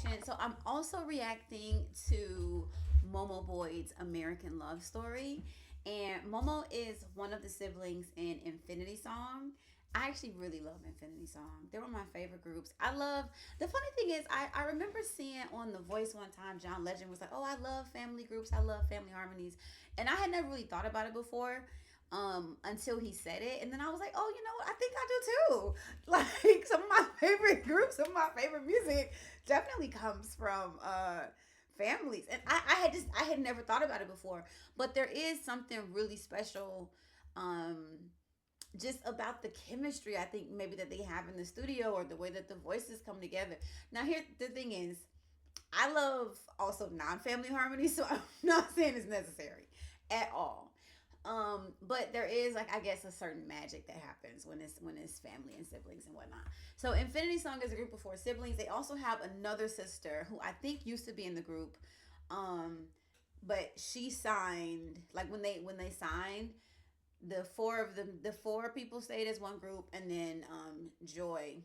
reaction. So I'm also reacting to Momo Boyd's American Love Story. And Momo is one of the siblings in Infinity Song. I actually really love Infinity Song. They're one of my favorite groups. I love the funny thing is I remember seeing on The Voice one time John Legend was like, "Oh, I love family groups. I love family harmonies." And I had never really thought about it before until he said it, and then I was like, "Oh, you know what? I think I do too." Like some of my favorite groups, some of my favorite music definitely comes from families, and I had never thought about it before, but there is something really special um just about the chemistry I think maybe that they have in the studio or the way that the voices come together. Now here the thing is, I love also non-family harmony, so I'm not saying it's necessary at all. But there is like I guess a certain magic that happens when it's family and siblings and whatnot. So Infinity Song is a group of four siblings. They also have another sister who I think used to be in the group, um, but she signed like when they signed, the four people stayed as one group, and then Joy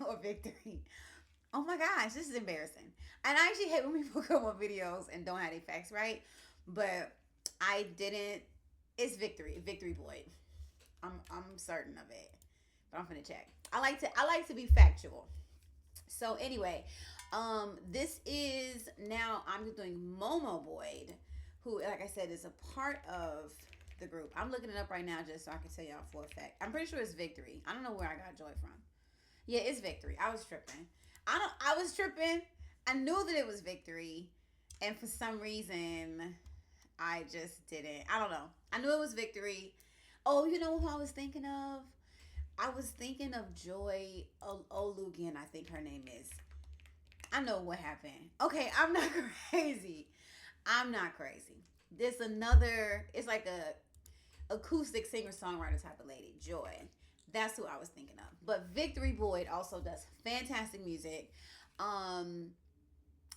or Victory. Oh my gosh, this is embarrassing. And I actually hate when people come on videos and don't have their facts right. But I didn't. It's Victory, Victory Boyd. I'm certain of it, but I'm gonna check. I like to be factual. So anyway, this is now I'm doing Momo Boyd, who, like I said, is a part of the group. I'm looking it up right now just so I can tell y'all for a fact. I'm pretty sure it's Victory. I don't know where I got Joy from. Yeah, it's Victory. I was tripping. I was tripping. I knew that it was Victory, and for some reason, I just didn't. I don't know. I knew it was Victory. Oh, you know who I was thinking of? I was thinking of Joy Olugian, I think her name is. I know what happened. Okay, I'm not crazy. I'm not crazy. There's another. It's like a acoustic singer songwriter type of lady, Joy. That's who I was thinking of. But Victory Boyd also does fantastic music. Um,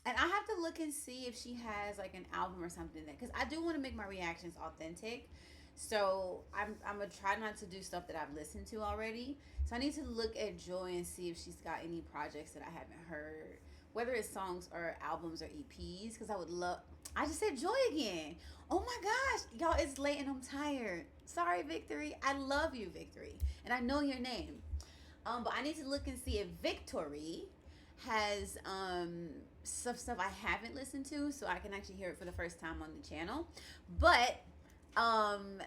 and I have to look and see if she has like an album or something that, because I do want to make my reactions authentic. So I'm gonna try not to do stuff that I've listened to already. So I need to look at Joy and see if she's got any projects that I haven't heard, whether it's songs or albums or EPs. Because I would love. I just said Joy again. Oh my gosh, y'all! It's late and I'm tired. Sorry, Victory. I love you, Victory, and I know your name. But I need to look and see if Victory has stuff I haven't listened to, so I can actually hear it for the first time on the channel. But um,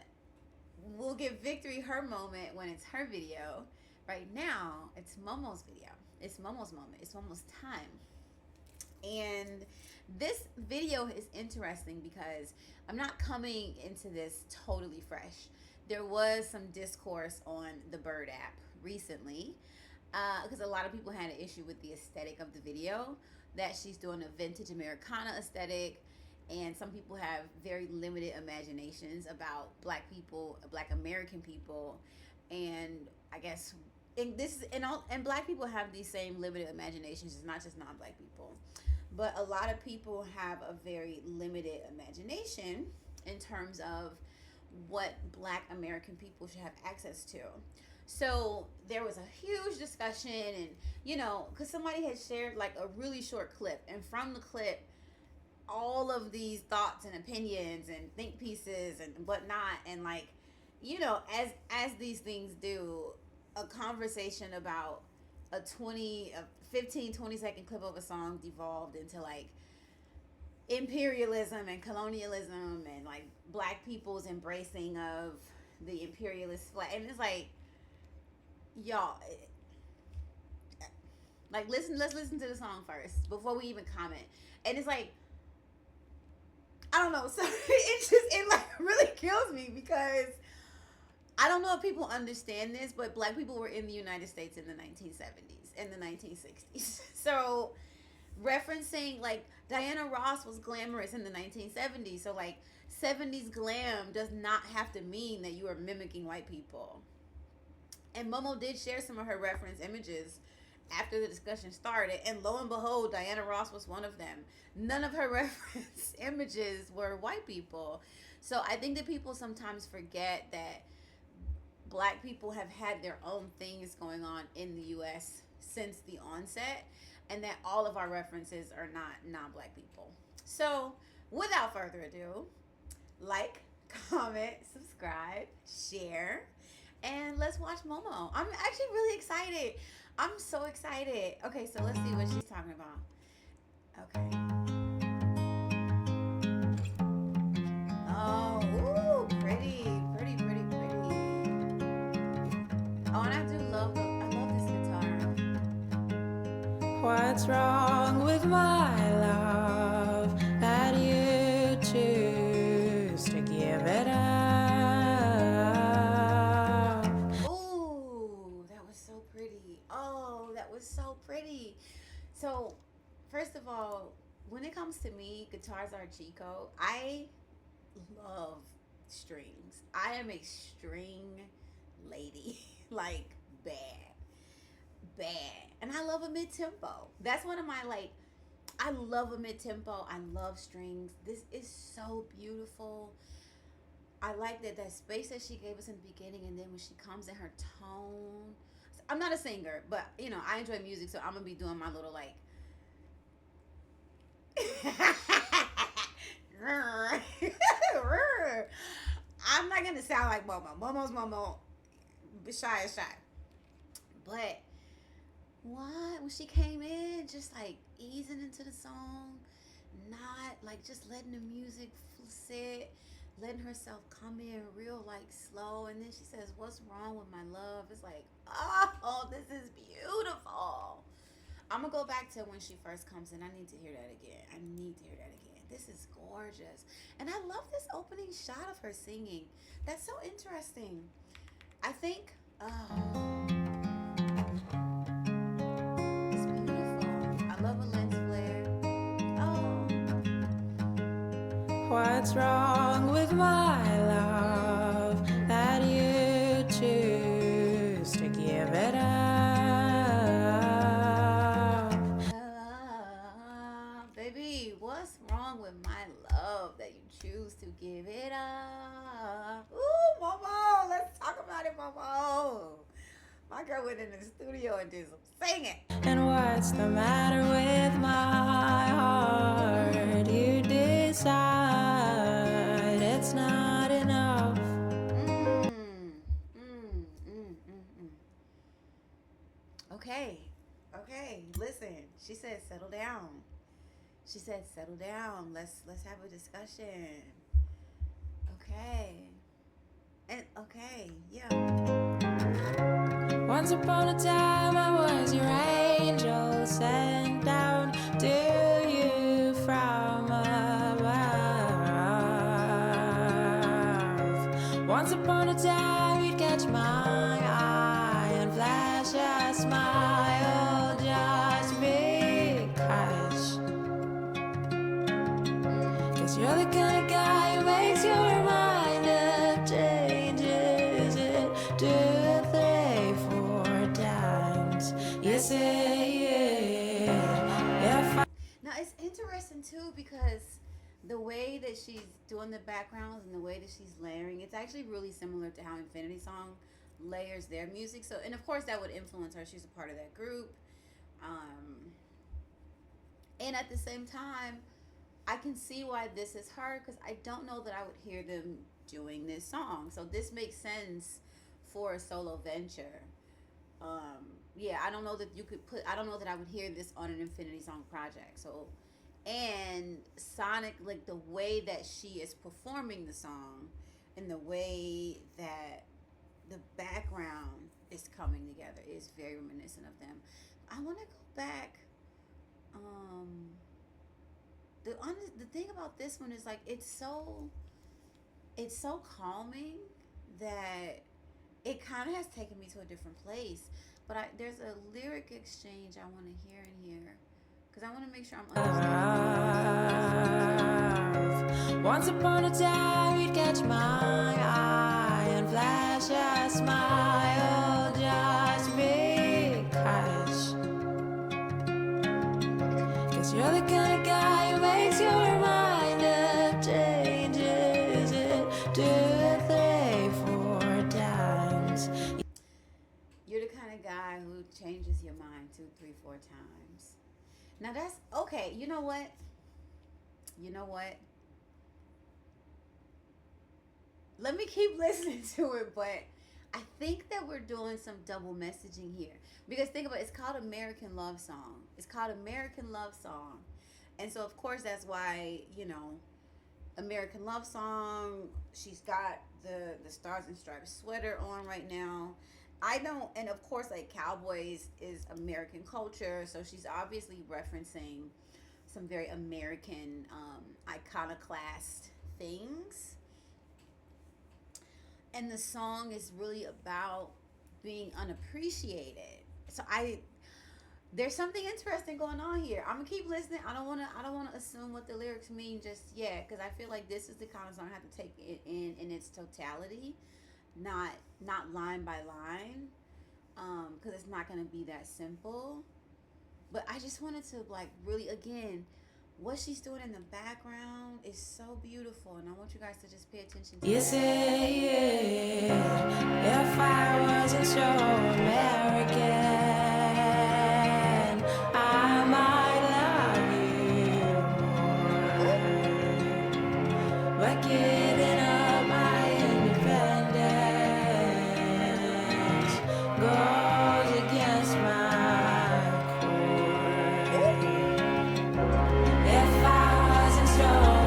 we'll give Victory her moment when it's her video. Right now, it's Momo's video. It's Momo's moment. It's Momo's time. And this video is interesting because I'm not coming into this totally fresh. There was some discourse on the Bird app recently because a lot of people had an issue with the aesthetic of the video, that she's doing a vintage Americana aesthetic, and some people have very limited imaginations about black people, black American people, and I guess and black people have these same limited imaginations. It's not just non-black people, but a lot of people have a very limited imagination in terms of what black American people should have access to. So there was a huge discussion, and because somebody had shared like a really short clip, and from the clip, all of these thoughts and opinions and think pieces and whatnot, and like, as these things do, a conversation about a 15-20 second clip of a song devolved into like imperialism and colonialism and like black people's embracing of the imperialist flag, and it's like, y'all, like, let's listen to the song first before we even comment. And it's like, I don't know, so it like really kills me because I don't know if people understand this, but black people were in the United States in the 1970s and the 1960s. So referencing like Diana Ross was glamorous in the 1970s. So like 70s glam does not have to mean that you are mimicking white people. And Momo did share some of her reference images after the discussion started, and lo and behold, Diana Ross was one of them. None of her reference images were white people. So I think that people sometimes forget that black people have had their own things going on in the US since the onset, and that all of our references are not non-black people. So, without further ado, like, comment, subscribe, share, and let's watch Momo. I'm actually really excited. I'm so excited. Okay, so let's see what she's talking about. Okay. Oh, ooh, pretty, pretty, pretty, pretty. Oh, and I love this guitar. What's wrong with my love that you choose to give it up? Ooh, that was so pretty. Oh, that was so pretty. So, first of all, when it comes to me, guitars are Chico. I love strings. I am a string lady. Like, bad. Bad. And I love a mid tempo. That's one of my, like, I love a mid tempo. I love strings. This is so beautiful. I like that space that she gave us in the beginning, and then when she comes in her tone. I'm not a singer, but you know, I enjoy music, so I'm gonna be doing my little like I'm not gonna sound like Momo. Momo's Momo. Shy is shy. But what? When she came in, just like easing into the song, not like just letting the music sit, letting herself come in real like slow, and then she says, "What's wrong with my love?" It's like, oh, this is beautiful. I'm gonna go back to when she first comes in. I need to hear that again. I need to hear that again. This is gorgeous. And I love this opening shot of her singing. That's so interesting. I think, oh, it's beautiful. I love a lens flare. Oh. What's wrong with my love that you choose to give it up? Baby, what's wrong with my love that you choose to give it up? Ooh, Momo, let's talk about it, Momo. My girl went in the studio and did some singing. And what's the matter with my heart? You decide it's not enough. Okay, okay. Listen, she said, settle down. She said, settle down. Let's have a discussion. Okay. And okay, yeah. Once upon a time I was your angel sent down to you from above. Once upon a time you'd catch my eye and flash a smile just because. 'Cause you're the kind of guy who makes your mind up, changes it to 3-4 times. You say it. Now it's interesting too because the way that she's doing the backgrounds and the way that she's layering, it's actually really similar to how Infinity Song layers their music. So, and of course that would influence her. She's a part of that group. And at the same time, I can see why this is her because I don't know that I would hear them doing this song. So this makes sense for a solo venture. Yeah, I don't know that you could put. I don't know that I would hear this on an Infinity Song project. So, and Sonic, like the way that she is performing the song, and the way that the background is coming together is very reminiscent of them. I want to go back. The thing about this one is like it's so calming that it kind of has taken me to a different place. But there's a lyric exchange I want to hear in here because I want to make sure I'm understanding. Once upon a time you'd catch my eye and flash a smile just because. 'Cause you're the kind of guy who makes your mind up, changes it 2-3-4 times. You're the kind of guy who changes your mind two, three, four times. Now that's okay. You know what? You know what? Let me keep listening to it, but I think that we're doing some double messaging here. Because think about it, it's called American Love Song. It's called American Love Song. And so of course that's why, American Love Song, she's got the Stars and Stripes sweater on right now. I don't, and of course, like Cowboys is American culture, so she's obviously referencing some very American iconoclast things. And the song is really about being unappreciated. So there's something interesting going on here. I'm gonna keep listening. I don't wanna assume what the lyrics mean just yet, because I feel like this is the kind of song I have to take it in its totality, not line by line, because it's not gonna be that simple. But I just wanted to like really again, what she's doing in the background is so beautiful, and I want you guys to just pay attention to You that. say, if I wasn't so American, I might love Ooh, you more. But giving up my independence goes against my ooh. core. If I wasn't so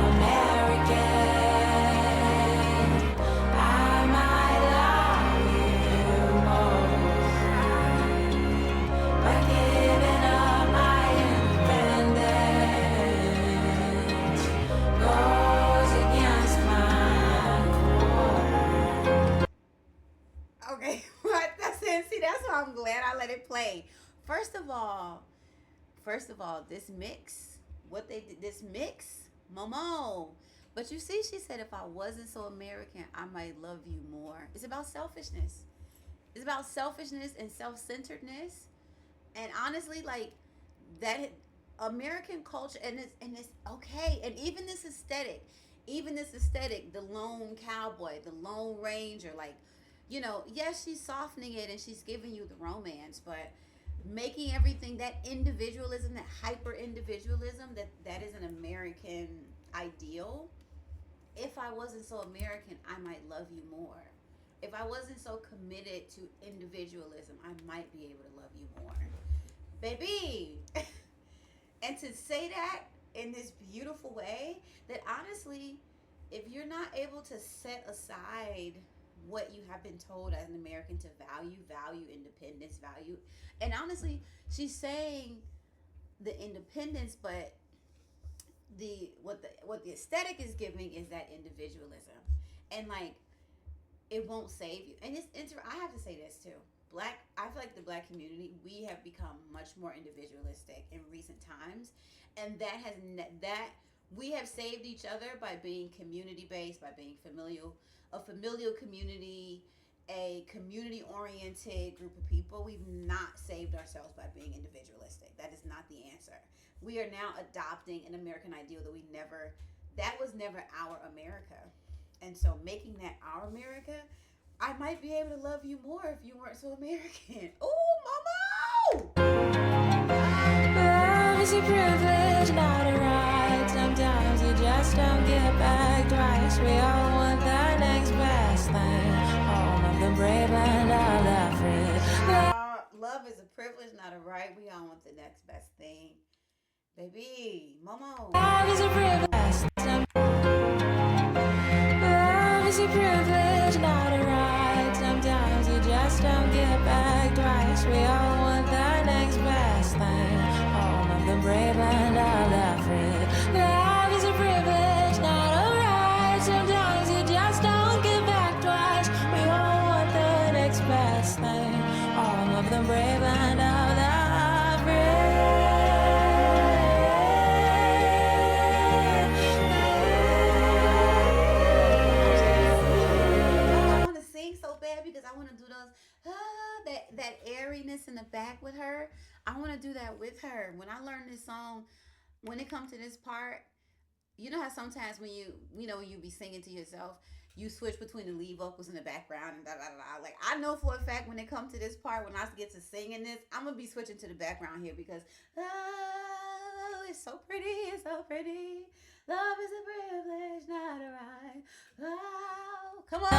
American, I might love you more. But giving up my independence goes against my core. Okay, what? That's it. See, that's why I'm glad I let it play. First of all, this mix, what they did, this mix, Momo. But you see, she said, if I wasn't so American, I might love you more. It's about selfishness. It's about selfishness and self centeredness. And honestly, like that American culture, and it's okay. And even this aesthetic, the lone cowboy, the lone ranger, like, yes, she's softening it and she's giving you the romance, but making everything that individualism, that hyper individualism, that is an American ideal. If I wasn't so American, I might love you more. If I wasn't so committed to individualism, I might be able to love you more. Baby. And to say that in this beautiful way, that honestly, if you're not able to set aside what you have been told as an American to value independence, value, and honestly, she's saying the independence, but the aesthetic is giving is that individualism, and like it won't save you. And I have to say this too. I feel like the black community, we have become much more individualistic in recent times, and that we have saved each other by being community based, by being a familial community, a community oriented group of people. We've not saved ourselves by being individualistic. That is not the answer. We are now adopting an American ideal that was never our America. And so making that our America, I might be able to love you more if you weren't so American. Ooh, Momo! Love is a privilege, not a right. Sometimes you just don't get back twice. We all want the next best thing. All of the brave and all the free. Love is a privilege, not a right. We all want the next best thing. Baby, Momo. Love is a privilege. Love is a privilege, not a right. Sometimes you just don't get back twice. We all want the next best thing. All of the brave and all the free. Love is a privilege, not a right. Sometimes you just don't get back twice. We all want the next best thing. All of the brave and all the free. I want to sing so bad because I want to do those that airiness in the back with her. I want to do that with her. When I learn this song, when it comes to this part, you know how sometimes when you be singing to yourself, you switch between the lead vocals in the background and da da da. Like I know for a fact when it comes to this part, when I get to singing this, I'm gonna be switching to the background here because oh, it's so pretty, it's so pretty. Love is a privilege, not a right. Oh, come on.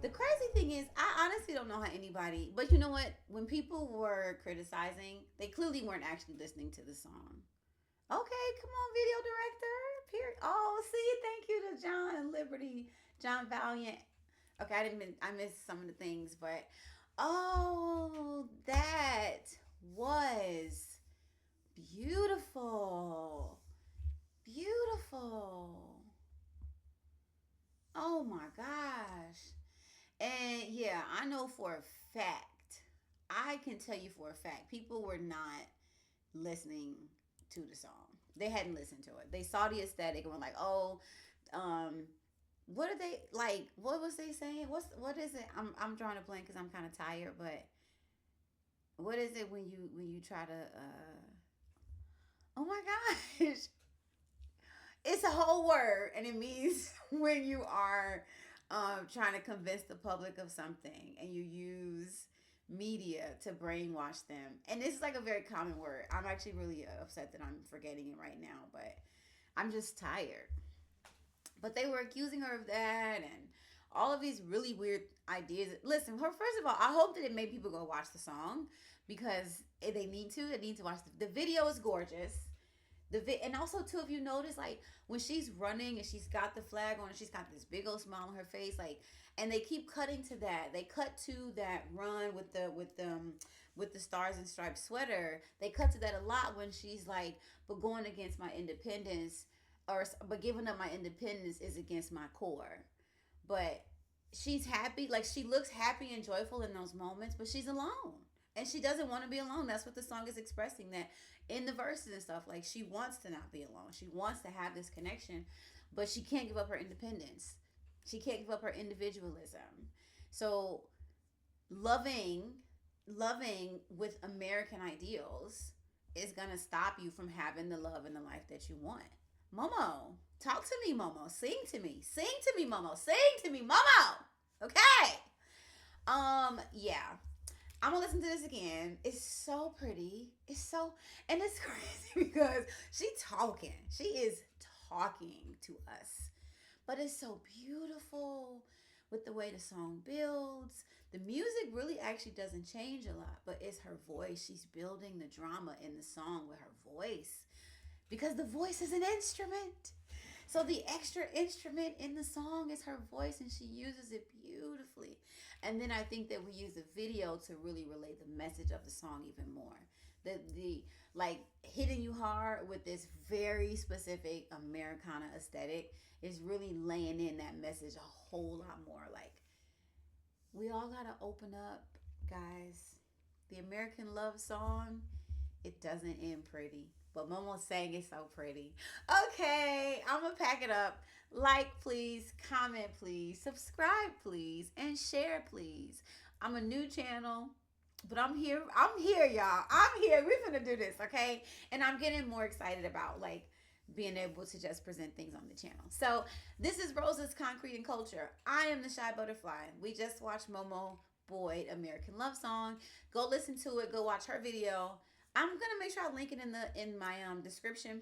The crazy thing is, I honestly don't know how anybody, but you know what? When people were criticizing, they clearly weren't actually listening to the song. Okay, come on, video director. Period. Oh, see, thank you to John and Liberty, John Valiant. Okay, I missed some of the things, but oh, that was beautiful, beautiful. Oh my gosh. And yeah, I know for a fact, I can tell you for a fact, people were not listening to the song. They hadn't listened to it. They saw the aesthetic and were like, "Oh, um, what are they like? What was they saying? What is it? I'm drawing a blank because I'm kind of tired. But what is it when you try to? Oh my gosh, it's a whole word, and it means when you are trying to convince the public of something and you use media to brainwash them. And this is like a very common word. I'm actually really upset that I'm forgetting it right now, but I'm just tired. But they were accusing her of that and all of these really weird ideas. Listen, first of all, I hope that it made people go watch the song because they need to. They need to watch the video is gorgeous. And also too, if you notice, like when she's running and she's got the flag on and she's got this big old smile on her face, like, and they keep cutting to that. They cut to that run with the stars and stripes sweater. They cut to that a lot when she's like, but going against my independence, but giving up my independence is against my core. But she's happy, like she looks happy and joyful in those moments, but she's alone. And she doesn't want to be alone. That's what the song is expressing, that in the verses and stuff. Like she wants to not be alone. She wants to have this connection, but she can't give up her independence. She can't give up her individualism. So loving with American ideals is gonna stop you from having the love and the life that you want. Momo, talk to me, Momo. Sing to me. Sing to me, Momo. Sing to me, Momo. Okay. Yeah. I'm gonna listen to this again. It's so pretty. And it's crazy because she is talking to us, but it's so beautiful with the way the song builds. The music really actually doesn't change a lot, but it's her voice. She's building the drama in the song with her voice because the voice is an instrument. So the extra instrument in the song is her voice, and she uses it beautifully. And then I think that we use the video to really relay the message of the song even more. The like hitting you hard with this very specific Americana aesthetic is really laying in that message a whole lot more. Like we all gotta open up, guys. The American love song, it doesn't end pretty. But Momo sang it so pretty. Okay, I'm gonna pack it up. Like, please, comment, please, subscribe, please, and share, please. I'm a new channel, but I'm here. I'm here, y'all. I'm here. We're gonna do this, okay? And I'm getting more excited about like being able to just present things on the channel. So this is Rosa's Concrete and Culture. I am the Shy Butterfly. We just watched Momo Boyd American Love Song. Go listen to it. Go watch her video. I'm gonna make sure I link it in my description.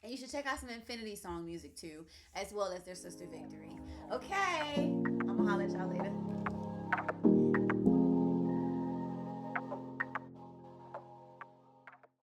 And you should check out some Infinity Song music too, as well as their sister Victory. Okay, I'm gonna holler at y'all later.